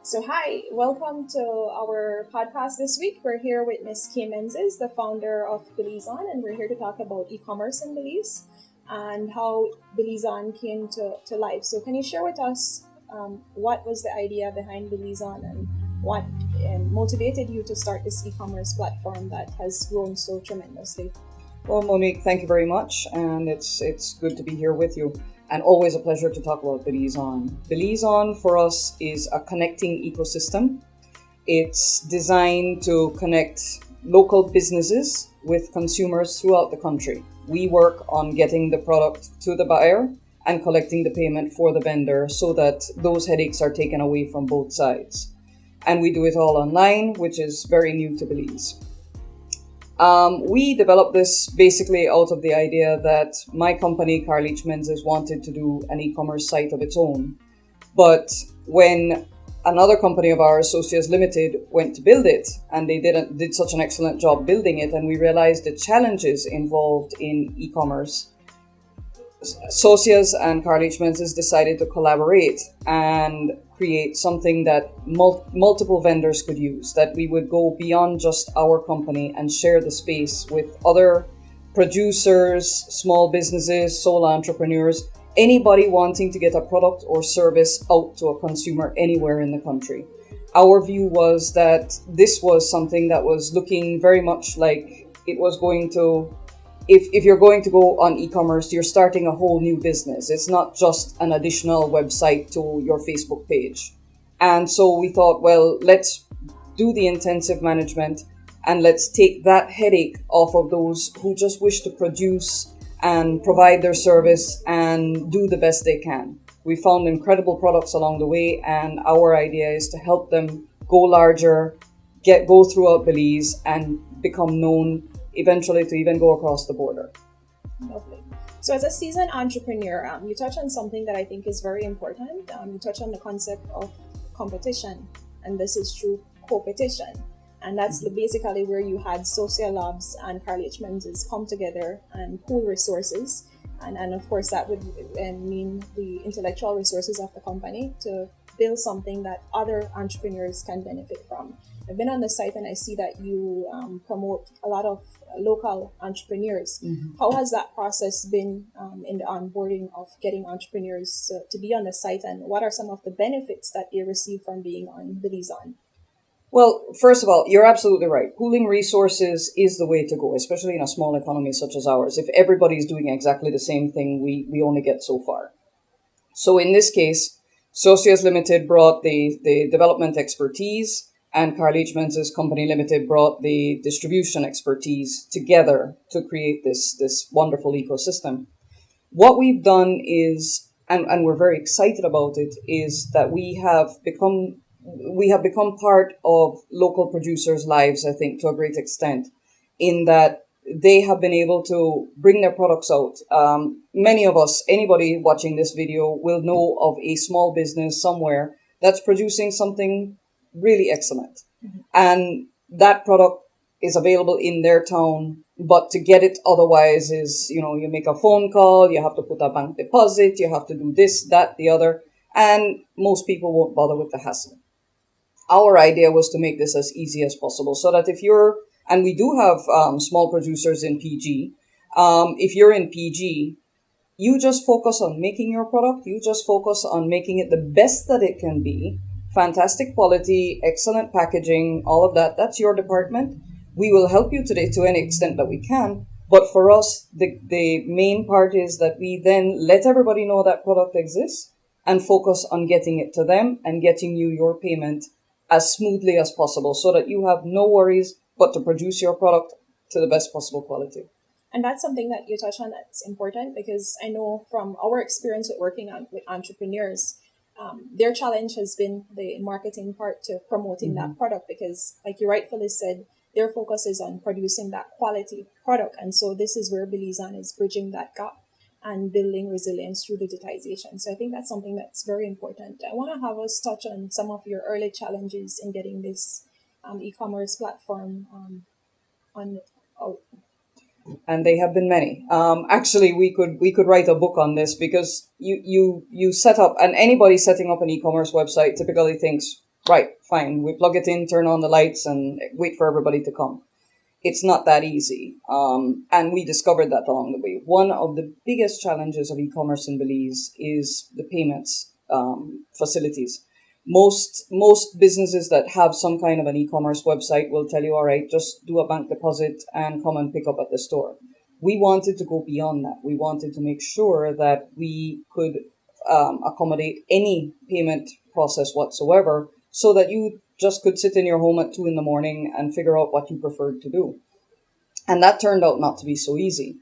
So, hi, welcome to our podcast this week. We're here with Miss Kay Menzies, the founder of Belize, and we're here to talk about e commerce in Belize and how Belize came to life. So, can you share with us what was the idea behind Belize and what motivated you to start this e commerce platform that has grown so tremendously? Well, Monique, thank you very much, and it's good to be here with you, and always a pleasure to talk about Belize On. Belize On for us is a connecting ecosystem. It's designed to connect local businesses with consumers throughout the country. We work on getting the product to the buyer and collecting the payment for the vendor so that those headaches are taken away from both sides. And we do it all online, which is very new to Belize. We developed this basically out of the idea that my company, Carl H. Menzies, wanted to do an e-commerce site of its own. But when another company of ours, Socias Limited, went to build it, and they did such an excellent job building it, and we realized the challenges involved in e-commerce, Socias and Carl H. Menzies decided to collaborate and create something that multiple vendors could use, that we would go beyond just our company and share the space with other producers, small businesses, solo entrepreneurs, anybody wanting to get a product or service out to a consumer anywhere in the country. Our view was that this was something that was looking very much like it was going to, if you're going to go on e-commerce, you're starting a whole new business. It's not just an additional website to your Facebook page. And so we thought, well, let's do the intensive management and let's take that headache off of those who just wish to produce and provide their service and do the best they can. We found incredible products along the way, and our idea is to help them go larger, go throughout Belize, and become known eventually to even go across the border. Lovely. So, as a seasoned entrepreneur, you touch on something that I think is very important. You touch on the concept of competition, and this is true competition. And that's basically where you had Social Labs and Carl H. Menzies come together and pool resources. And of course, that would mean the intellectual resources of the company to build something that other entrepreneurs can benefit from. I've been on the site and I see that you promote a lot of local entrepreneurs. Mm-hmm. How has that process been in the onboarding of getting entrepreneurs to be on the site, and what are some of the benefits that they receive from being on Belize On? Well, first of all, you're absolutely right. Pooling resources is the way to go, especially in a small economy such as ours. If everybody's doing exactly the same thing, we only get so far. So in this case, Socias Limited brought the development expertise, and Carl H. Menzies Company Limited brought the distribution expertise together to create this wonderful ecosystem. What we've done is, and we're very excited about it, is that we have become part of local producers' lives, I think, to a great extent, in that they have been able to bring their products out. Many of us, anybody watching this video, will know of a small business somewhere that's producing something really excellent. Mm-hmm. And that product is available in their town, but to get it otherwise is, you make a phone call, you have to put a bank deposit, you have to do this, that, the other, and most people won't bother with the hassle. Our idea was to make this as easy as possible so that and we do have small producers in PG. If you're in PG, you just focus on making your product. You just focus on making it the best that it can be. Fantastic quality, excellent packaging, all of that. That's your department. We will help you today to any extent that we can. But for us, the main part is that we then let everybody know that product exists and focus on getting it to them and getting you your payment as smoothly as possible so that you have no worries but to produce your product to the best possible quality. And that's something that you touch on that's important, because I know from our experience with working with entrepreneurs, their challenge has been the marketing part to promoting that product, because like you rightfully said, their focus is on producing that quality product. And so this is where Belize is bridging that gap and building resilience through digitization. So I think that's something that's very important. I want to have us touch on some of your early challenges in getting this e-commerce platform on out. And they have been many. Actually, we could write a book on this, because you set up, and anybody setting up an e-commerce website typically thinks, right, fine, we plug it in, turn on the lights, and wait for everybody to come. It's not that easy. And we discovered that along the way. One of the biggest challenges of e-commerce in Belize is the payments facilities. Most businesses that have some kind of an e-commerce website will tell you, all right, just do a bank deposit and come and pick up at the store. We wanted to go beyond that. We wanted to make sure that we could accommodate any payment process whatsoever, so that you just could sit in your home at 2 a.m. and figure out what you preferred to do. And that turned out not to be so easy.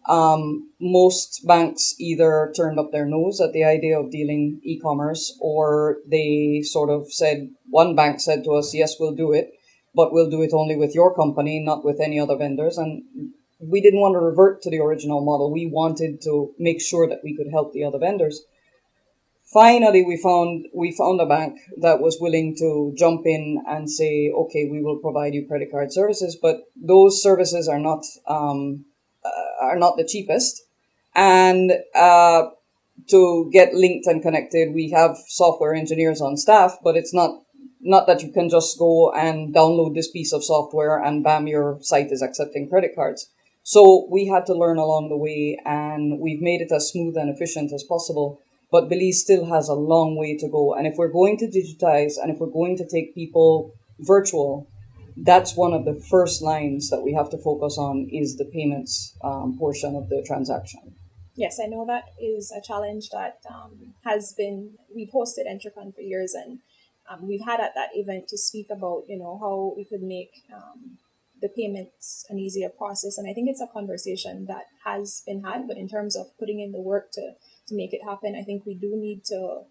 Most banks either turned up their nose at the idea of dealing e-commerce, or they sort of said, one bank said to us, yes, we'll do it, but we'll do it only with your company, not with any other vendors. And we didn't want to revert to the original model. We wanted to make sure that we could help the other vendors. Finally, we found a bank that was willing to jump in and say, okay, we will provide you credit card services, but those services are not the cheapest. And to get linked and connected, we have software engineers on staff, but it's not that you can just go and download this piece of software and bam, your site is accepting credit cards. So we had to learn along the way, and we've made it as smooth and efficient as possible. But Belize still has a long way to go. And if we're going to digitize, and if we're going to take people virtual, that's one of the first lines that we have to focus on, is the payments portion of the transaction. Yes, I know that is a challenge that we've hosted Entrecon for years, and we've had at that event to speak about, how we could make the payments an easier process. And I think it's a conversation that has been had, but in terms of putting in the work to make it happen, I think we do need to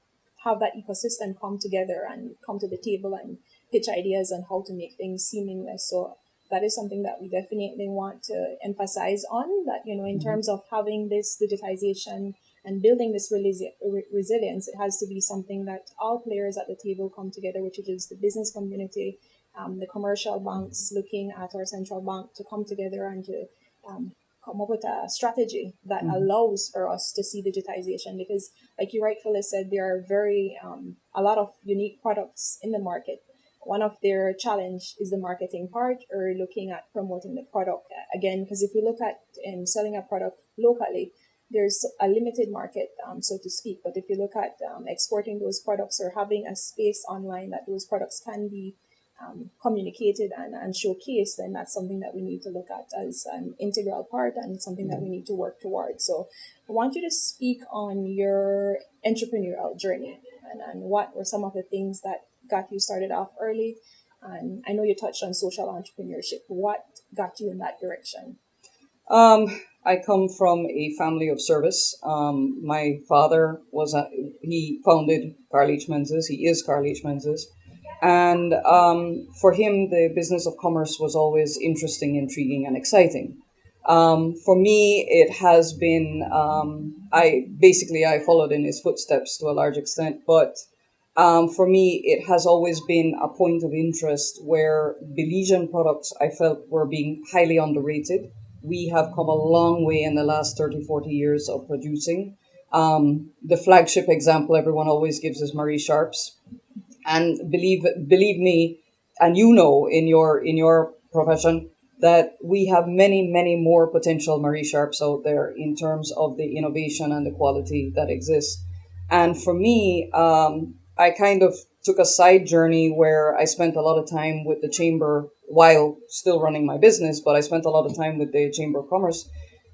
have that ecosystem come together and come to the table and pitch ideas on how to make things seamless. So that is something that we definitely want to emphasize on, that, in terms of having this digitization and building this resilience, it has to be something that all players at the table come together, which is the business community, the commercial banks looking at our central bank to come together and to come up with a strategy that allows for us to see digitization. Because, like you rightfully said, there are a lot of unique products in the market. One of their challenge is the marketing part, or looking at promoting the product. Again, because if we look at selling a product locally, there's a limited market, so to speak. But if you look at exporting those products, or having a space online that those products can be communicated and showcased, then that's something that we need to look at as an integral part, and something that we need to work towards. So I want you to speak on your entrepreneurial journey, and what were some of the things that got you started off early. And I know you touched on social entrepreneurship. What got you in that direction? I come from a family of service. My father he founded Carl H. Menzies. He is Carl H. Menzies. And for him, the business of commerce was always interesting, intriguing, and exciting. For me, it has been, I followed in his footsteps to a large extent, but for me, it has always been a point of interest where Belizean products, I felt, were being highly underrated. We have come a long way in the last 30, 40 years of producing. The flagship example everyone always gives is Marie Sharp's. And believe me, and in your profession, that we have many, many more potential Marie Sharps out there in terms of the innovation and the quality that exists. And for me, I kind of took a side journey where I spent a lot of time with the chamber while still running my business, but I spent a lot of time with the Chamber of Commerce.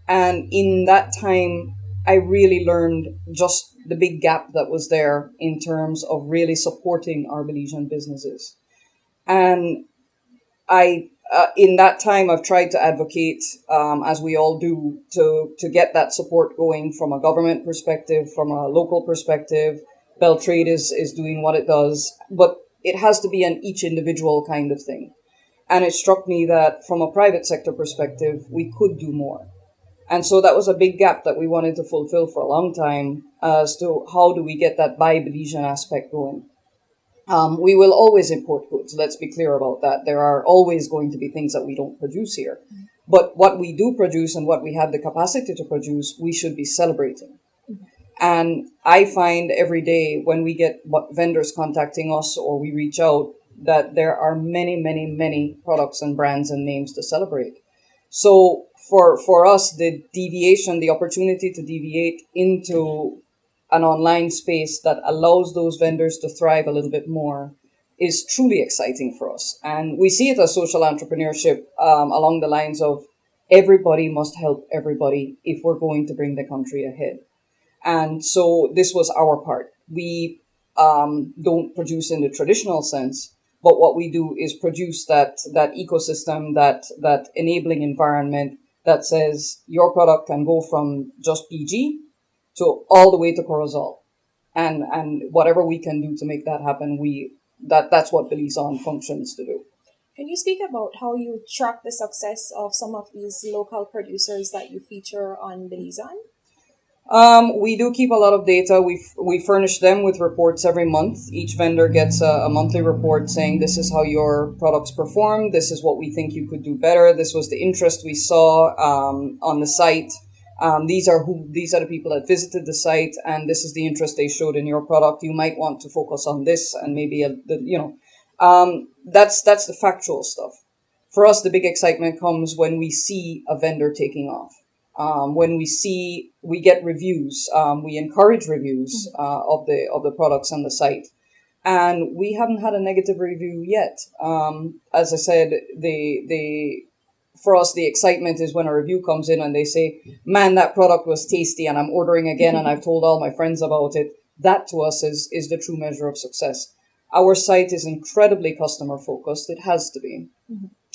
And in that time, I really learned just the big gap that was there in terms of really supporting our Belizean businesses. And in that time, I've tried to advocate, as we all do, to get that support going from a government perspective, from a local perspective. BELTRAIDE is doing what it does, but it has to be an each individual kind of thing. And it struck me that from a private sector perspective, we could do more. And so that was a big gap that we wanted to fulfill for a long time, as to how do we get that buy Belizean aspect going. We will always import goods. Let's be clear about that. There are always going to be things that we don't produce here. But what we do produce and what we have the capacity to produce, we should be celebrating. And I find every day when we get vendors contacting us or we reach out that there are many, many, many products and brands and names to celebrate. So for us, the opportunity to deviate into an online space that allows those vendors to thrive a little bit more is truly exciting for us. And we see it as social entrepreneurship along the lines of everybody must help everybody if we're going to bring the country ahead. And so this was our part. We don't produce in the traditional sense, but what we do is produce that ecosystem, that enabling environment that says your product can go from just PG to all the way to Corozal. And whatever we can do to make that happen, that's what Belize On functions to do. Can you speak about how you track the success of some of these local producers that you feature on Belize On? We do keep a lot of data. We furnish them with reports every month. Each vendor gets a monthly report saying this is how your products perform. This is what we think you could do better. This was the interest we saw on the site. These are the people that visited the site, and this is the interest they showed in your product. You might want to focus on this, and maybe that's the factual stuff. For us, the big excitement comes when we see a vendor taking off. When we get reviews, we encourage reviews of the products on the site, and we haven't had a negative review yet. As I said, for us the excitement is when a review comes in and they say, "Man, that product was tasty, and I'm ordering again, and I've told all my friends about it." That to us is the true measure of success. Our site is incredibly customer focused. It has to be.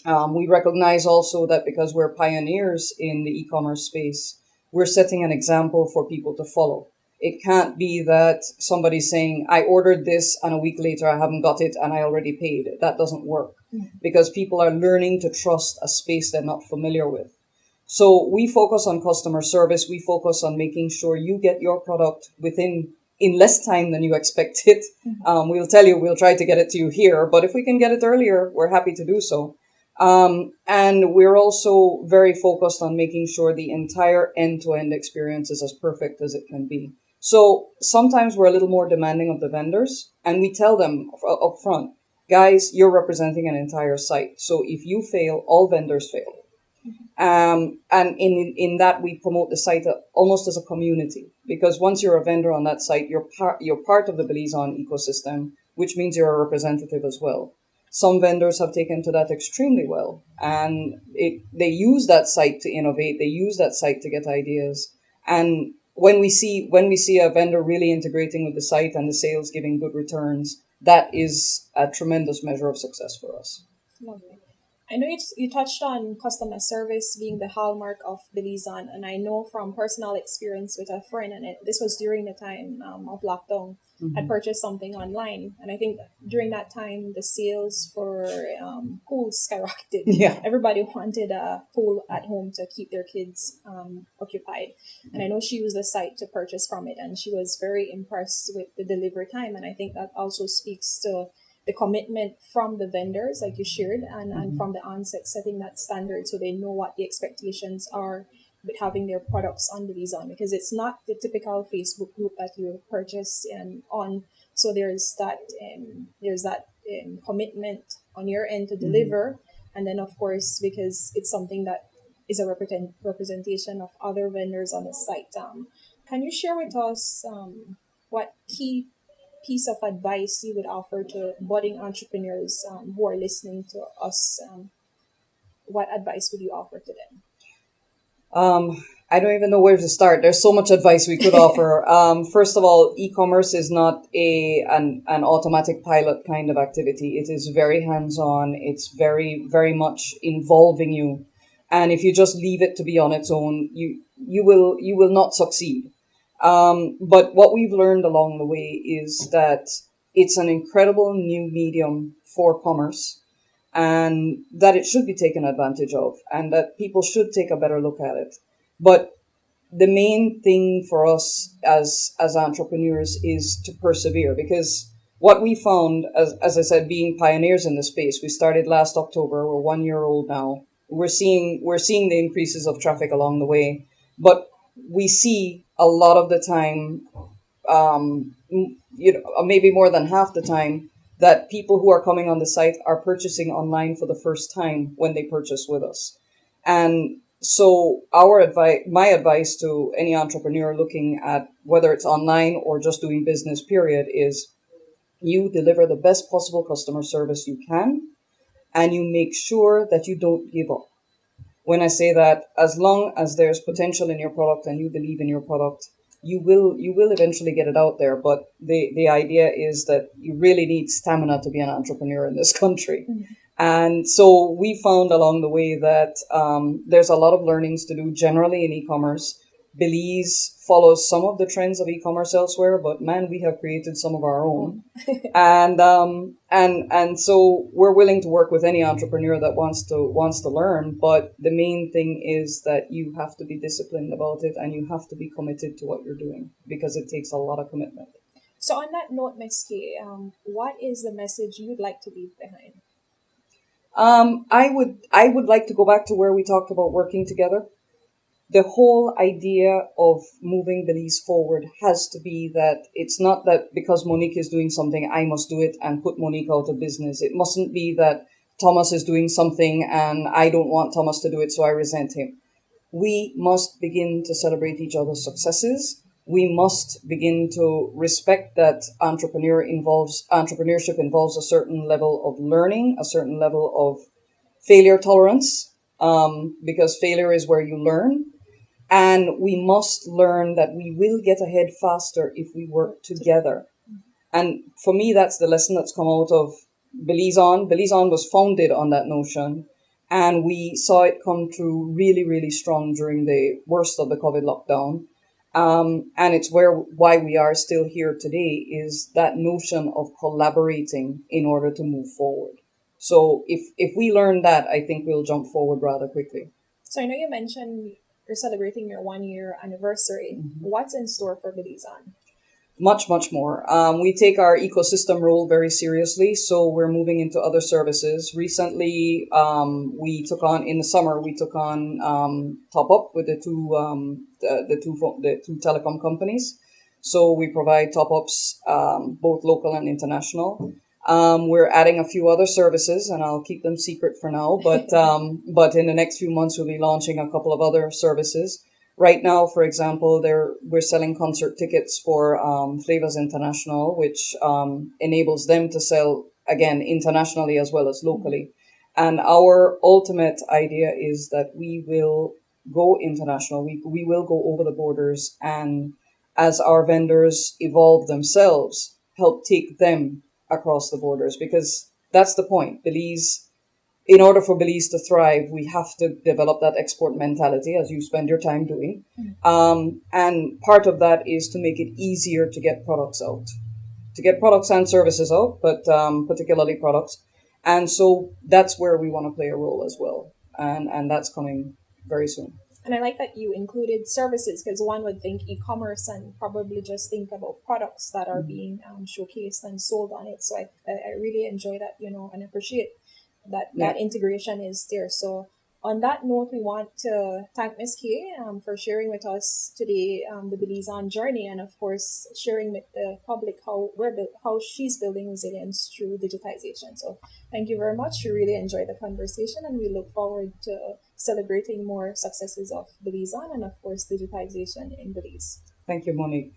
We recognize also that because we're pioneers in the e-commerce space, we're setting an example for people to follow. It can't be that somebody's saying, I ordered this and a week later I haven't got it and I already paid. That doesn't work because people are learning to trust a space they're not familiar with. So we focus on customer service. We focus on making sure you get your product in less time than you expected. We'll tell you, we'll try to get it to you here, but if we can get it earlier, we're happy to do so. And we're also very focused on making sure the entire end-to-end experience is as perfect as it can be. So sometimes we're a little more demanding of the vendors, and we tell them up front, guys, you're representing an entire site. So if you fail, all vendors fail. And in that, we promote the site almost as a community, because once you're a vendor on that site, you're part of the Belize On ecosystem, which means you're a representative as well. Some vendors have taken to that extremely well, and they use that site to innovate. They use that site to get ideas. And when we see a vendor really integrating with the site and the sales giving good returns, that is a tremendous measure of success for us. Lovely. I know you touched on customer service being the hallmark of Belize On, and I know from personal experience with a friend, and this was during the time of lockdown, had purchased something online, and I think during that time the sales for pools skyrocketed. Yeah. Everybody wanted a pool at home to keep their kids occupied, and I know she used the site to purchase from it, and she was very impressed with the delivery time, and I think that also speaks to the commitment from the vendors, like you shared, and from the onset, setting that standard so they know what the expectations are with having their products on Belize On, because it's not the typical Facebook group that you purchase on. So there's that commitment on your end to deliver, and then of course because it's something that is a representation of other vendors on the site. Can you share with us what key piece of advice you would offer to budding entrepreneurs who are listening to us? What advice would you offer to them? I don't even know where to start. There's so much advice we could offer. First of all, e-commerce is not an automatic pilot kind of activity. It is very hands-on. It's very, very much involving you. And if you just leave it to be on its own, you will not succeed. But what we've learned along the way is that it's an incredible new medium for commerce, and that it should be taken advantage of, and that people should take a better look at it. But the main thing for us as entrepreneurs is to persevere, because what we found, as I said, being pioneers in the space, we started last October. We're 1 year old now. We're seeing the increases of traffic along the way, but we see a lot of the time, maybe more than half the time, that people who are coming on the site are purchasing online for the first time when they purchase with us. And so my advice to any entrepreneur looking at whether it's online or just doing business, period, is you deliver the best possible customer service you can, and you make sure that you don't give up. When I say that, as long as there's potential in your product and you believe in your product, you will eventually get it out there. But the idea is that you really need stamina to be an entrepreneur in this country. Mm-hmm. And so we found along the way that there's a lot of learnings to do generally in e-commerce. Belize follows some of the trends of e-commerce elsewhere, but man, we have created some of our own. And so we're willing to work with any entrepreneur that wants to learn. But the main thing is that you have to be disciplined about it, and you have to be committed to what you're doing, because it takes a lot of commitment. So on that note, Ms. Kay, what is the message you'd like to leave behind? I would like to go back to where we talked about working together. The whole idea of moving Belize forward has to be that it's not that because Monique is doing something, I must do it and put Monique out of business. It mustn't be that Thomas is doing something and I don't want Thomas to do it, so I resent him. We must begin to celebrate each other's successes. We must begin to respect that entrepreneurship involves a certain level of learning, a certain level of failure tolerance, because failure is where you learn. And we must learn that we will get ahead faster if we work together. And for me, that's the lesson that's come out of Belize On. Belize On was founded on that notion. And we saw it come through really, really strong during the worst of the COVID lockdown. And it's why we are still here today, is that notion of collaborating in order to move forward. So if we learn that, I think we'll jump forward rather quickly. So I know you mentioned you're celebrating your 1-year anniversary. Mm-hmm. What's in store for Belize On? Much, much more. We take our ecosystem role very seriously, so we're moving into other services. Recently, in the summer, we took on Top Up with the two telecom companies. So we provide top ups, both local and international. We're adding a few other services, and I'll keep them secret for now. But in the next few months, we'll be launching a couple of other services. Right now, for example, we're selling concert tickets for Flavors International, which enables them to sell, again, internationally as well as locally. And our ultimate idea is that we will go international. We will go over the borders, and as our vendors evolve themselves, help take them across the borders, because that's the point. In order for Belize to thrive, we have to develop that export mentality, as you spend your time doing. And part of that is to make it easier to get products out, and services out, but particularly products. And so that's where we want to play a role as well. And that's coming very soon. And I like that you included services, because one would think e-commerce and probably just think about products that are being showcased and sold on it. So I really enjoy that, and appreciate that integration is there. So on that note, we want to thank Ms. Kay for sharing with us today the Belize On journey, and of course sharing with the public how she's building resilience through digitization. So thank you very much. We really enjoyed the conversation, and we look forward to celebrating more successes of Belize On and of course digitization in Belize. Thank you, Monique.